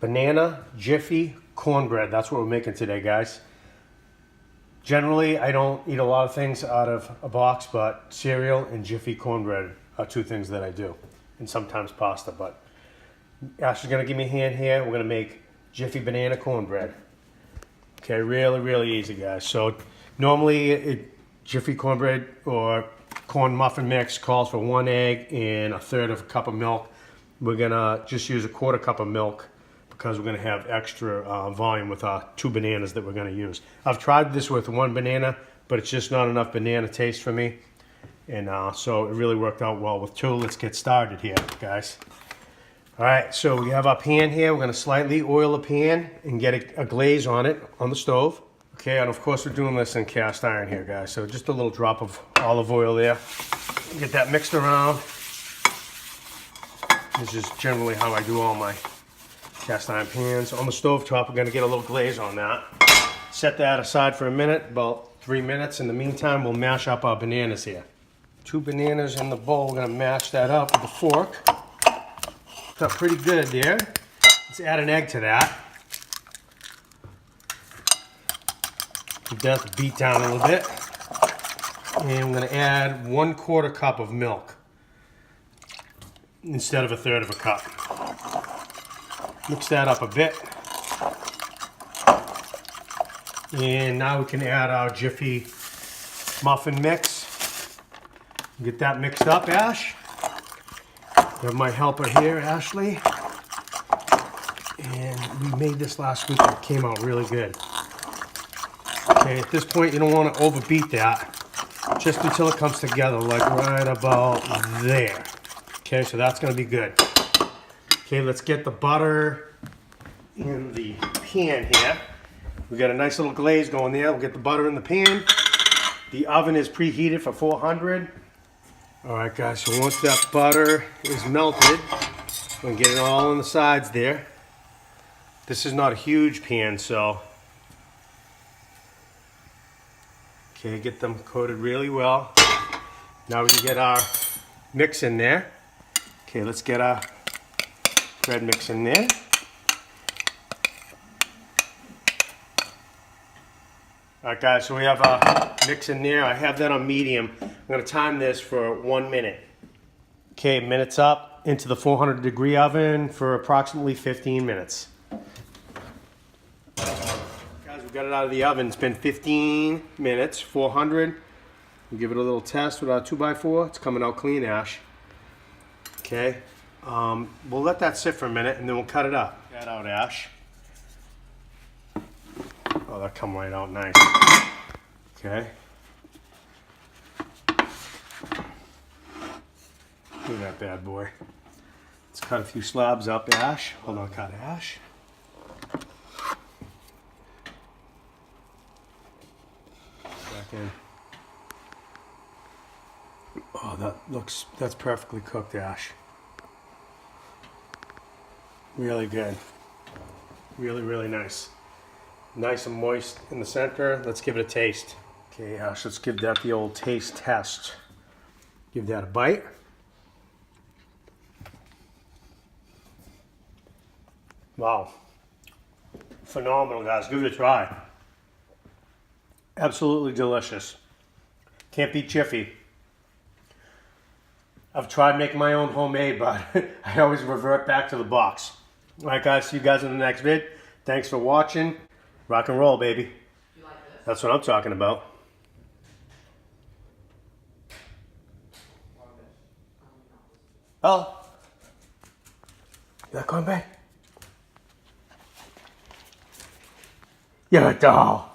banana, Jiffy, cornbread. That's what we're making today, guys. Generally, I don't eat a lot of things out of a box, but cereal and Jiffy cornbread are two things that I do. And sometimes pasta, but Ash is gonna give me a hand here. We're gonna make Jiffy banana cornbread. Okay, really, really easy, guys. So normally Jiffy cornbread or corn muffin mix calls for 1 egg and 1/3 of a cup of milk. We're gonna just use 1/4 cup of milk because we're gonna have extra volume with our 2 bananas that we're gonna use. I've tried this with 1 banana, but it's just not enough banana taste for me. And so it really worked out well with 2. Let's get started here, guys. All right, so we have our pan here. We're gonna slightly oil the pan and get a glaze on it on the stove. Okay, and of course we're doing this in cast iron here, guys. So just a little drop of olive oil there. Get that mixed around. This is generally how I do all my cast iron pans. On the stove top, we're gonna get a little glaze on that. Set that aside for a minute, about 3 minutes. In the meantime, we'll mash up our bananas here. 2 bananas in the bowl. We're gonna mash that up with a fork. Got pretty good there. Let's add an egg to that. Get that to beat down a little bit. And I'm gonna add 1/4 cup of milk instead of 1/3 of a cup. Mix that up a bit. And now we can add our Jiffy muffin mix. Get that mixed up, Ash. I have my helper here, Ashley. And we made this last week and it came out really good. Okay, at this point you don't want to overbeat that. Just until it comes together, like right about there. Okay, so that's going to be good. Okay, let's get the butter in the pan here. We got a nice little glaze going there. We'll get the butter in the pan. The oven is preheated for 400. All right, guys, so once that butter is melted, we're gonna get it all on the sides there. This is not a huge pan, so. Okay, get them coated really well. Now we can get our mix in there. Okay, let's get our bread mix in there. All right, guys, so we have our mix in there. I have that on medium. I'm gonna time this for 1 minute. Okay, minutes up, into the 400-degree oven for approximately 15 minutes. Guys, we got it out of the oven. It's been 15 minutes, 400. We'll give it a little test with our 2x4. It's coming out clean, Ash. Okay, we'll let that sit for a minute and then we'll cut it up. Get that out, Ash. Oh, that come right out nice. Okay. Look at that bad boy. Let's cut a few slabs up, Ash. Hold on, cut, Ash. Back in. Oh, that's perfectly cooked, Ash. Really good. Really, really nice. Nice and moist in the center. Let's give it a taste. Okay, Ash, let's give that the old taste test. Give that a bite. Wow. Phenomenal, guys. Give it a try. Absolutely delicious. Can't beat Jiffy. I've tried making my own homemade, but I always revert back to the box. All right, guys. See you guys in the next vid. Thanks for watching. Rock and roll, baby. You like this? That's what I'm talking about. Oh. You like cornbread? You're a doll.